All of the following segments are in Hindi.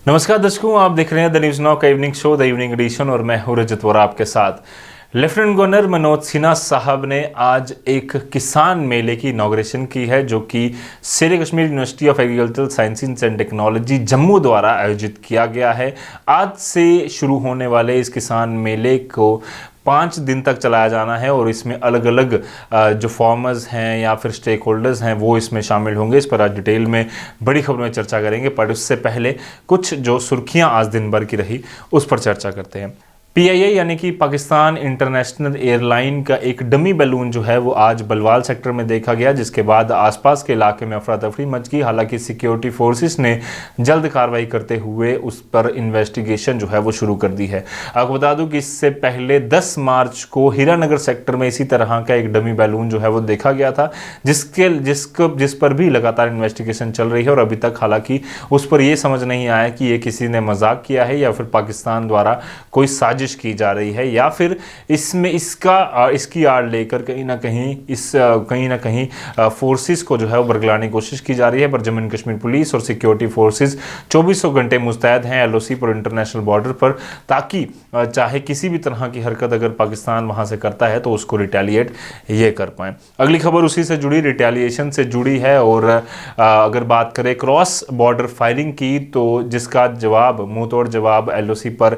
नमस्कार दर्शकों, आप देख रहे हैं द न्यूज़ नाउ का evening show the evening edition और मैं हूं रजत वोरा आपके साथ। लेफ्टिनेंट गवर्नर मनोज सिन्हा साहब ने आज एक किसान मेले की इनॉग्रेशन की है, जो कि शेर Kashmir university of agricultural sciences and technology Jammu द्वारा आयोजित किया गया है। आज से शुरू होने वाले इस किसान मेले को 5 दिन तक चलाया जाना है और इसमें अलग अलग जो फार्मर्स हैं या फिर स्टेक होल्डर्स हैं वो इसमें शामिल होंगे। इस पर आज डिटेल में बड़ी खबरों में चर्चा करेंगे, पर उससे पहले कुछ जो सुर्खियां आज दिन भर की रही उस पर चर्चा करते हैं। PIA यानी कि पाकिस्तान इंटरनेशनल एयरलाइन का एक डमी बैलून जो है वो आज बलवाल सेक्टर में देखा गया, जिसके बाद आसपास के इलाके में अफरा तफरी मच गई। हालांकि सिक्योरिटी फोर्सेस ने जल्द कार्रवाई करते हुए उस पर इन्वेस्टिगेशन जो है वो शुरू कर दी है। आपको बता दूं कि इससे पहले 10 मार्च को हीरानगर सेक्टर में इसी तरह का एक डमी बैलून जो है वो देखा गया था, जिस पर भी लगातार इन्वेस्टिगेशन चल रही है और अभी तक हालांकि उस पर यह समझ नहीं आया कि ये किसी ने मजाक किया है या फिर पाकिस्तान द्वारा कोई साजिश की जा रही है, या फिर इसमें इसकी आड़ लेकर कहीं ना कहीं फोर्सेस को जो है वो बरगलाने की कोशिश की जा रही है। पर जम्मू एंड कश्मीर पुलिस और सिक्योरिटी फोर्सेस 24 घंटे मुस्तैद हैं LOC पर, इंटरनेशनल बॉर्डर पर, ताकि चाहे किसी भी तरह की हरकत अगर पाकिस्तान वहां से करता है तो उसको रिटेलिएट ये कर पाए। अगली खबर उसी से जुड़ी, रिटेलिएशन से जुड़ी है और अगर बात करें क्रॉस बॉर्डर फायरिंग की, तो जिसका जवाब मुंहतोड़ जवाब LOC पर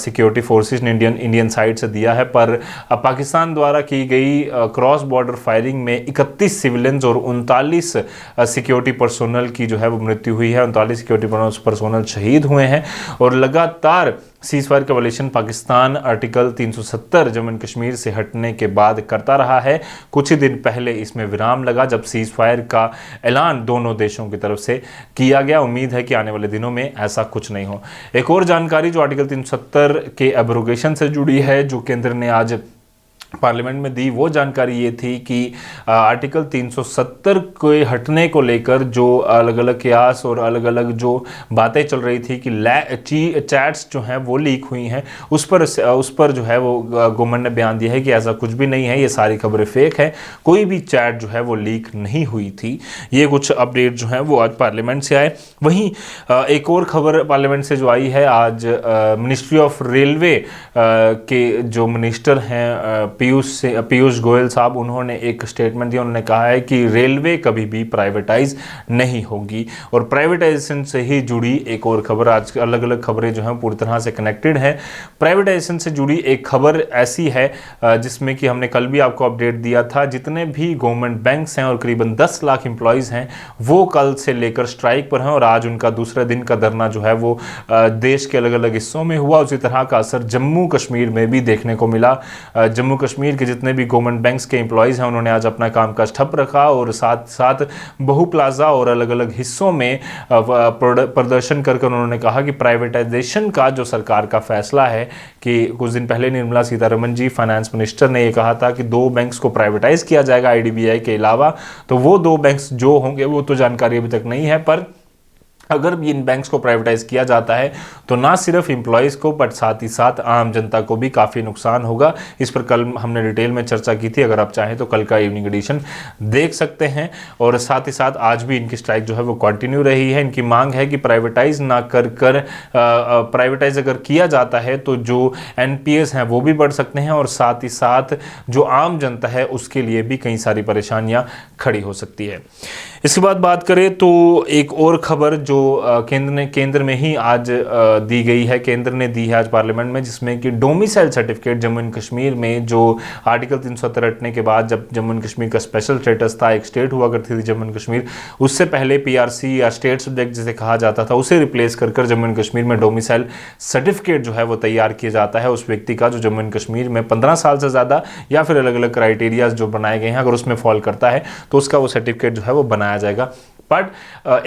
सिक्योरिटी फोर्सेस ने इंडियन साइड से दिया है। पर पाकिस्तान द्वारा की गई क्रॉस बॉर्डर फायरिंग में 31 सिविलियंस और 39 सिक्योरिटी पर्सोनल की जो है वो मृत्यु हुई है। 39 सिक्योरिटी पर्सोनल शहीद हुए हैं और लगातार सीज फायर का violation Pakistan article 370 Jammu and Kashmir से हटने के बाद करता रहा है। कुछ ही दिन पहले इसमें विराम लगा जब सीज फायर का ऐलान दोनों देशों की तरफ से किया गया। उम्मीद है कि आने वाले दिनों में ऐसा कुछ नहीं हो। एक और जानकारी जो आर्टिकल 370 के एब्रोगेशन से जुड़ी है, जो केंद्र ने आज पार्लियामेंट में दी, वो जानकारी ये थी कि आर्टिकल 370 के हटने को लेकर जो अलग अलग कयास और अलग अलग जो बातें चल रही थी कि चैट्स जो हैं वो लीक हुई हैं, उस पर जो है वो गवर्नमेंट ने बयान दिया है कि ऐसा कुछ भी नहीं है, ये सारी खबरें फेक है, कोई भी चैट जो है वो लीक नहीं हुई थी। ये कुछ अपडेट जो है वो आज पार्लियामेंट से आए। वहीं एक और खबर पार्लियामेंट से जो आई है, आज मिनिस्ट्री ऑफ रेलवे के जो मिनिस्टर हैं पीयूष गोयल साहब, उन्होंने एक स्टेटमेंट दिया। उन्होंने कहा है कि रेलवे कभी भी प्राइवेटाइज नहीं होगी। और प्राइवेटाइजेशन से ही जुड़ी एक और खबर, आज अलग अलग खबरें जो हैं पूरी तरह से कनेक्टेड है। प्राइवेटाइजेशन से जुड़ी एक खबर ऐसी है जिसमें कि हमने कल भी आपको अपडेट दिया था, जितने भी गवर्नमेंट बैंक्स हैं और करीबन 10 लाख एम्प्लॉयज़ हैं वो कल से लेकर स्ट्राइक पर हैं और आज उनका दूसरा दिन का धरना जो है वो देश के अलग अलग हिस्सों में हुआ। उसी तरह का असर जम्मू कश्मीर में भी देखने को मिला। जम्मू कश्मीर के जितने भी गवर्नमेंट बैंक्स के एम्प्लॉयज़ हैं उन्होंने आज अपना कामकाज ठप रखा और साथ साथ बहु प्लाजा और अलग अलग हिस्सों में प्रदर्शन करके उन्होंने कहा कि प्राइवेटाइजेशन का जो सरकार का फैसला है, कि कुछ दिन पहले निर्मला सीतारमण जी फाइनेंस मिनिस्टर ने ये कहा था कि 2 बैंक्स को प्राइवेटाइज किया जाएगा IDBI के अलावा, तो वो 2 बैंक्स जो होंगे वो तो जानकारी अभी तक नहीं है। पर अगर भी इन बैंक्स को प्राइवेटाइज किया जाता है तो ना सिर्फ एम्प्लॉयज़ को बट साथ ही साथ आम जनता को भी काफ़ी नुकसान होगा। इस पर कल हमने डिटेल में चर्चा की थी, अगर आप चाहें तो कल का इवनिंग एडिशन देख सकते हैं। और साथ ही साथ आज भी इनकी स्ट्राइक जो है वो कंटिन्यू रही है। इनकी मांग है कि प्राइवेटाइज ना कर प्राइवेटाइज अगर किया जाता है तो जो NPS हैं वो भी बढ़ सकते हैं और साथ ही साथ जो आम जनता है उसके लिए भी कई सारी परेशानियाँ खड़ी हो सकती है। इसके बाद बात करें तो एक और खबर जो केंद्र में ही आज दी गई है, केंद्र ने दी है आज पार्लियामेंट में, जिसमें कि domicile certificate Jammu and Kashmir में जो आर्टिकल 370 हटने के बाद जब जम्मू एंड कश्मीर का स्पेशल स्टेटस था, एक स्टेट हुआ करती थी जम्मू एंड कश्मीर, उससे पहले PRC या स्टेट सब्जेक्ट जिसे कहा जाता था उसे रिप्लेस कर जम्मू एंड कश्मीर में डोमिसाइल सर्टिफिकेट जो है वो तैयार किया जाता है उस व्यक्ति का जो जम्मू एंड कश्मीर में 15 साल से ज़्यादा या फिर अलग अलग क्राइटेरियाज जो बनाए गए हैं, अगर उसमें फॉल करता है तो उसका वो सर्टिफिकेट जो है वो बनाया जाएगा। बट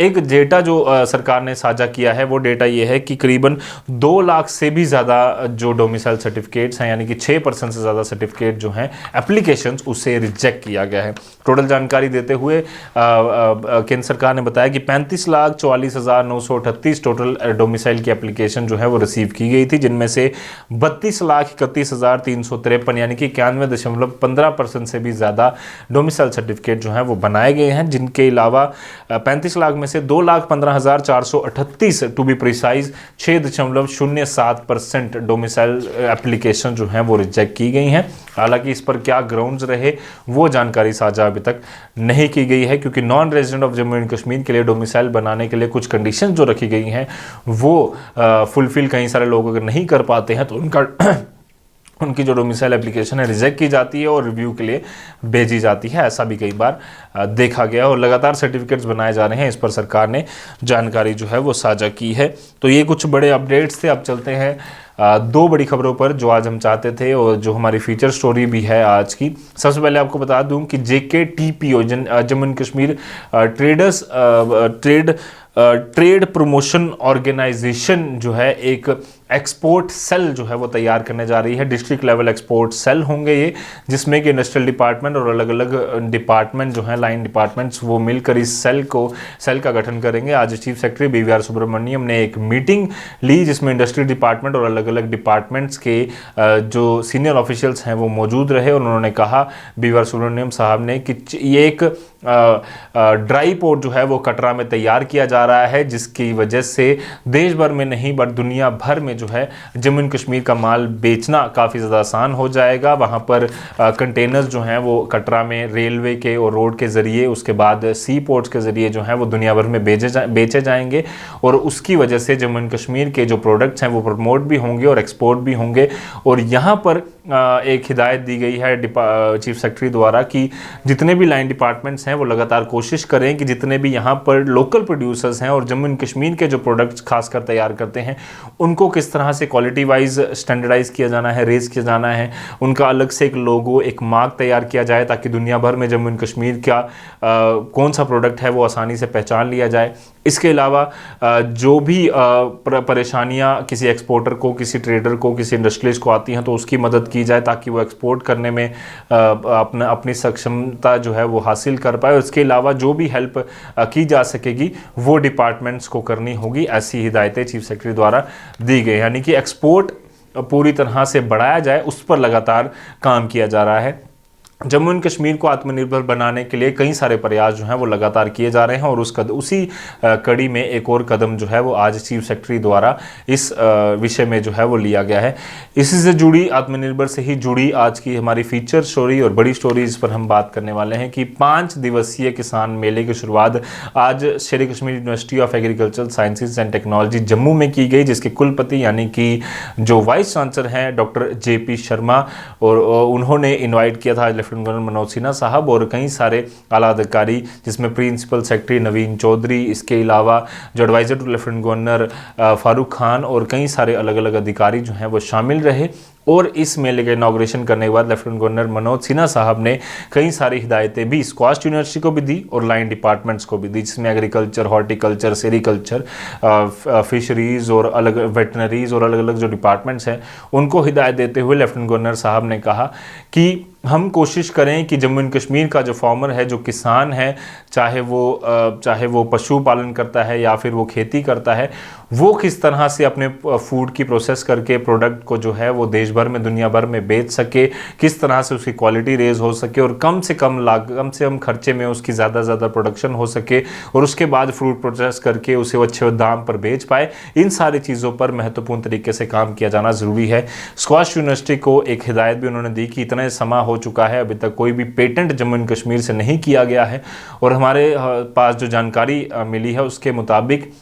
एक डेटा जो सरकार ने साझा किया है वो डेटा ये है कि करीबन 2 लाख से भी ज़्यादा जो डोमिसाइल सर्टिफिकेट्स हैं, यानी कि 6% से ज़्यादा सर्टिफिकेट जो हैं एप्लीकेशंस, उसे रिजेक्ट किया गया है। टोटल जानकारी देते हुए केंद्र सरकार ने बताया कि 35,44,938 टोटल डोमिसाइल की एप्लीकेशन जो है वो रिसीव की गई थी, जिनमें से 32,31,353 यानी कि 91.15% से भी ज़्यादा डोमिसाइल सर्टिफिकेट जो है वो बनाए गए हैं, जिनके अलावा 35 लाख में से 2,15,438 to be precise 6.07% domicile application जो हैं वो रिजेक्ट की गई हैं। हालांकि इस पर क्या ग्राउंड्स रहे वो जानकारी साझा अभी तक नहीं की गई है, क्योंकि non resident of Jammu and Kashmir के लिए डोमिसाइल बनाने के लिए कुछ कंडीशन जो रखी गई हैं वो फुलफिल कई सारे लोग अगर नहीं कर पाते हैं तो उनकी जो डोमिसाइल एप्लीकेशन है रिजेक्ट की जाती है और रिव्यू के लिए भेजी जाती है। ऐसा भी कई बार देखा गया और लगातार सर्टिफिकेट्स बनाए जा रहे हैं। इस पर सरकार ने जानकारी जो है वो साझा की है। तो ये कुछ बड़े अपडेट्स थे। अब चलते हैं दो बड़ी खबरों पर जो आज हम चाहते थे और जो हमारी फीचर स्टोरी भी है आज की। सबसे पहले आपको बता दूं कि JKTPO Jammu and Kashmir trade promotion organisation जो है एक एक्सपोर्ट सेल जो है वो तैयार करने जा रही है। डिस्ट्रिक्ट लेवल एक्सपोर्ट सेल होंगे ये, जिसमें कि इंडस्ट्रियल डिपार्टमेंट और अलग अलग डिपार्टमेंट जो हैं लाइन डिपार्टमेंट्स वो मिलकर इस सेल का गठन करेंगे। आज चीफ सेक्रेटरी BVR सुब्रमण्यम ने एक मीटिंग ली जिसमें इंडस्ट्रियल डिपार्टमेंट और अलग अलग डिपार्टमेंट्स के जो सीनियर ऑफिशियल्स हैं वो मौजूद रहे और उन्होंने कहा BVR सुब्रमण्यम साहब ने कि ये एक ड्राई पोर्ट जो है वो कटरा में तैयार किया जा रहा है, जिसकी वजह से देश भर में नहीं बट दुनिया भर में जो है जम्मू एंड कश्मीर का माल बेचना काफ़ी ज़्यादा आसान हो जाएगा। वहाँ पर कंटेनर्स जो हैं वो कटरा में रेलवे के और रोड के ज़रिए, उसके बाद सी पोर्ट्स के ज़रिए जो हैं वो दुनिया भर में बेचे जाएंगे और उसकी वजह से जम्मू एंड कश्मीर के जो प्रोडक्ट्स हैं वो प्रमोट भी होंगे और एक्सपोर्ट भी होंगे। और यहाँ पर एक हिदायत दी गई है चीफ सेक्रेटरी द्वारा कि जितने भी लाइन डिपार्टमेंट्स हैं वो लगातार कोशिश करें कि जितने भी यहाँ पर लोकल प्रोड्यूसर्स हैं और जम्मू एंड कश्मीर के जो प्रोडक्ट्स खासकर तैयार करते हैं उनको किस तरह से क्वालिटी वाइज स्टैंडर्डाइज किया जाना है, रेज किया जाना है, उनका अलग से एक लोगो, एक मार्क तैयार किया जाए ताकि दुनिया भर में जम्मू एंड कश्मीर का कौन सा प्रोडक्ट है वो आसानी से पहचान लिया जाए। इसके अलावा जो भी परेशानियां किसी एक्सपोर्टर को, किसी ट्रेडर को, किसी इंडस्ट्रियलिस्ट को आती हैं तो उसकी मदद की जाए ताकि वो एक्सपोर्ट करने में अपनी सक्षमता जो है वो हासिल कर पाए। उसके अलावा जो भी हेल्प की जा सकेगी वो डिपार्टमेंट्स को करनी होगी। ऐसी हिदायतें चीफ सेक्रेटरी द्वारा दी गई, यानी कि एक्सपोर्ट पूरी तरह से बढ़ाया जाए उस पर लगातार काम किया जा रहा है। जम्मू एंड कश्मीर को आत्मनिर्भर बनाने के लिए कई सारे प्रयास जो हैं वो लगातार किए जा रहे हैं और उसी कड़ी में एक और कदम जो है वो आज चीफ सेक्रेटरी द्वारा इस विषय में जो है वो लिया गया है। इसी से जुड़ी, आत्मनिर्भर से ही जुड़ी आज की हमारी फीचर स्टोरी और बड़ी स्टोरी इस पर हम बात करने वाले हैं कि 5 दिवसीय किसान मेले की शुरुआत आज शेर Kashmir university of agricultural sciences and technology Jammu में की गई, जिसके कुलपति यानी कि जो वाइस चांसलर हैं डॉक्टर JP शर्मा, और उन्होंने इन्वाइट किया था गवर्नर मनोज सिन्हा साहब और कई सारे आला अधिकारी, जिसमें प्रिंसिपल सेक्रेटरी नवीन चौधरी, इसके अलावा जो adviser to lieutenant governor Farooq Khan और कई सारे अलग अलग अधिकारी जो हैं वो शामिल रहे। और इस मेले का इनॉग्रेशन करने के बाद लेफ्टिनेंट गवर्नर मनोज सिन्हा साहब ने कई सारी हिदायतें भी स्क्वाश यूनिवर्सिटी को भी दी और लाइन डिपार्टमेंट्स को भी दी, जिसमें एग्रीकल्चर, हॉर्टिकल्चर, सेरिकल्चर, फिशरीज़ और अलग वेटनरीज़ और अलग अलग जो डिपार्टमेंट्स हैं उनको हिदायत देते हुए लेफ्टिनेंट गवर्नर साहब ने कहा कि हम कोशिश करें कि जम्मू एंड कश्मीर का जो फार्मर है, जो किसान है, चाहे वो पशु पालन करता है या फिर वो खेती करता है, वो किस तरह से अपने फूड की प्रोसेस करके प्रोडक्ट को जो है वो देश भर में, दुनिया भर में बेच सके, किस तरह से उसकी क्वालिटी रेज हो सके और कम से कम खर्चे में उसकी ज़्यादा प्रोडक्शन हो सके और उसके बाद फ्रूट प्रोसेस करके उसे वो अच्छे दाम पर बेच पाए। इन सारी चीज़ों पर महत्वपूर्ण तरीके से काम किया जाना ज़रूरी है। स्क्वाश यूनिवर्सिटी को एक हिदायत भी उन्होंने दी कि इतना समय हो चुका है, अभी तक कोई भी पेटेंट जम्मू एंड कश्मीर से नहीं किया गया है और हमारे पास जो जानकारी मिली है उसके मुताबिक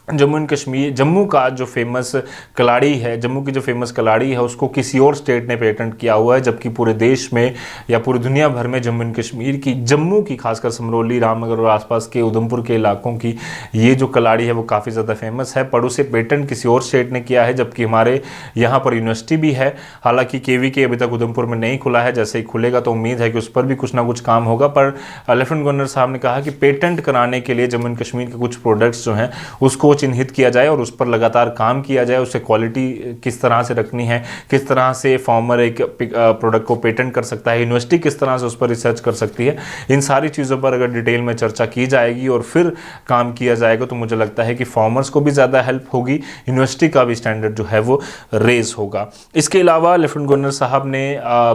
जम्मू का जो फेमस कलाड़ी है, जम्मू की जो फेमस कलाड़ी है उसको किसी और स्टेट ने पेटेंट किया हुआ है, जबकि पूरे देश में या पूरी दुनिया भर में जम्मू एंड कश्मीर की, जम्मू की खासकर समरौली, रामनगर और आसपास के उधमपुर के इलाकों की ये जो कलाड़ी है वो काफ़ी ज़्यादा फेमस है, पर उसे पेटेंट किसी और स्टेट ने किया है, जबकि हमारे यहाँ पर यूनिवर्सिटी भी है। हालांकि KVK अभी तक उधमपुर में नहीं खुला है, जैसे ही खुलेगा तो उम्मीद है कि उस पर भी कुछ ना कुछ काम होगा। पर लेफ्टिनेंट गवर्नर साहब ने कहा कि पेटेंट कराने के लिए जम्मू एंड कश्मीर के कुछ प्रोडक्ट्स जो हैं उसको उसको चिन्हित किया जाए और उस पर लगातार काम किया जाए, उससे क्वालिटी किस तरह से रखनी है, किस तरह से फार्मर एक प्रोडक्ट को पेटेंट कर सकता है, यूनिवर्सिटी किस तरह से उस पर रिसर्च कर सकती है, इन सारी चीज़ों पर अगर डिटेल में चर्चा की जाएगी और फिर काम किया जाएगा तो मुझे लगता है कि फार्मर्स को भी ज़्यादा हेल्प होगी, यूनिवर्सिटी का भी स्टैंडर्ड जो है वो रेज होगा। इसके अलावा लेफ्टिनेंट गवर्नर साहब ने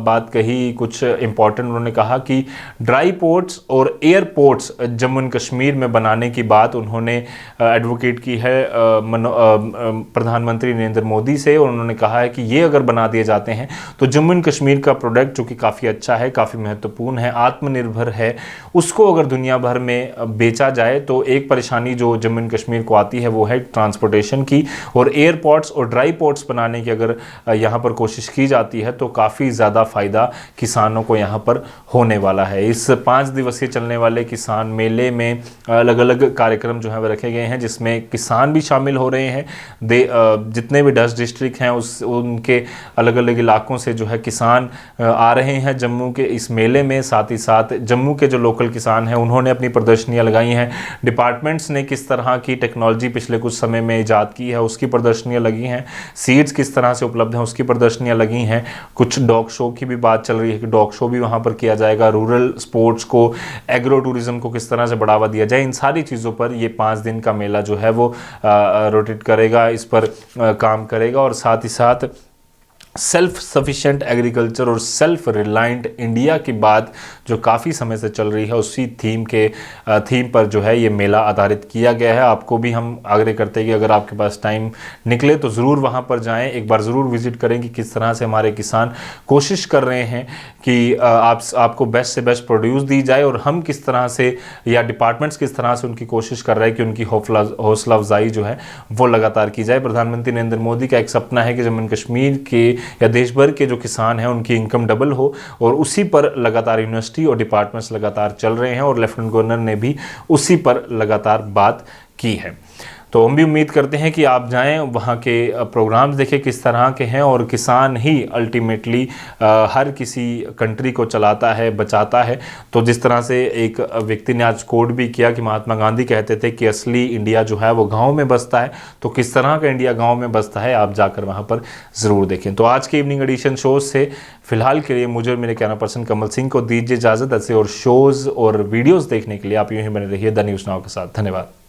बात कही कुछ इंपॉर्टेंट, उन्होंने कहा कि ड्राई पोर्ट्स और एयरपोर्ट्स जम्मू एंड कश्मीर में बनाने की बात उन्होंने एडवोकेट की है प्रधानमंत्री नरेंद्र मोदी से, और उन्होंने कहा है कि ये अगर बना दिए जाते हैं तो जम्मू एंड कश्मीर का प्रोडक्ट जो कि काफ़ी अच्छा है, काफ़ी महत्वपूर्ण है, आत्मनिर्भर है, उसको अगर दुनिया भर में बेचा जाए तो एक परेशानी जो जम्मू एंड कश्मीर को आती है वो है ट्रांसपोर्टेशन की, और एयरपोर्ट्स और ड्राई पोर्ट्स बनाने की अगर यहाँ पर कोशिश की जाती है तो काफ़ी ज़्यादा फ़ायदा किसानों को यहाँ पर होने वाला है। इस 5 दिवसीय चलने वाले किसान मेले में अलग अलग कार्यक्रम जो है वो रखे गए हैं, जिसमें किसान भी शामिल हो रहे हैं। जितने भी 10 डिस्ट्रिक्ट हैं उनके अलग अलग इलाकों से जो है किसान आ रहे हैं जम्मू के इस मेले में। साथ ही साथ जम्मू के जो लोकल किसान हैं उन्होंने अपनी प्रदर्शनियां लगाई हैं, डिपार्टमेंट्स ने किस तरह की टेक्नोलॉजी पिछले कुछ समय में ईजाद की है उसकी प्रदर्शनियां लगी हैं, सीड्स किस तरह से उपलब्ध हैं उसकी प्रदर्शनियां लगी हैं, कुछ डॉग शो की भी बात चल रही है कि डॉग शो भी वहाँ पर किया जाएगा, रूरल स्पोर्ट्स को, एग्रो टूरिज्म को किस तरह से बढ़ावा दिया जाए, इन सारी चीज़ों पर ये 5 दिन का मेला जो है वो रोटेट करेगा, इस पर काम करेगा। और साथ ही साथ सेल्फ सफिशिएंट एग्रीकल्चर और सेल्फ रिलायंट इंडिया की बात जो काफ़ी समय से चल रही है उसी थीम पर जो है ये मेला आधारित किया गया है। आपको भी हम आग्रह करते हैं कि अगर आपके पास टाइम निकले तो ज़रूर वहाँ पर जाएं, एक बार ज़रूर विजिट करें कि किस तरह से हमारे किसान कोशिश कर रहे हैं कि आपको बेस्ट से बेस्ट प्रोड्यूस दी जाए, और हम किस तरह से या डिपार्टमेंट्स किस तरह से उनकी कोशिश कर रहे हैं कि उनकी हौसला अफजाई जो है वो लगातार की जाए। प्रधानमंत्री नरेंद्र मोदी का एक सपना है कि जम्मू एंड कश्मीर के या देश भर के जो किसान हैं उनकी इनकम डबल हो, और उसी पर लगातार यूनिवर्सिटी और डिपार्टमेंट्स लगातार चल रहे हैं, और लेफ्टिनेंट गवर्नर ने भी उसी पर लगातार बात की है। तो हम भी उम्मीद करते हैं कि आप जाएं, वहाँ के प्रोग्राम्स देखें किस तरह के हैं, और किसान ही अल्टीमेटली हर किसी कंट्री को चलाता है, बचाता है। तो जिस तरह से एक व्यक्ति ने आज कोट भी किया कि महात्मा गांधी कहते थे कि असली इंडिया जो है वो गांव में बसता है, तो किस तरह का इंडिया गांव में बसता है आप जाकर वहाँ पर ज़रूर देखें। तो आज के इवनिंग एडिशन शोज से फिलहाल के लिए मुझे और मेरे कैमरा पर्सन कमल सिंह को दीजिए इजाज़त। ऐसे और शोज़ और वीडियोज़ देखने के लिए आप यूँ ही बने रहिए द न्यूज़ नाउ के साथ। धन्यवाद।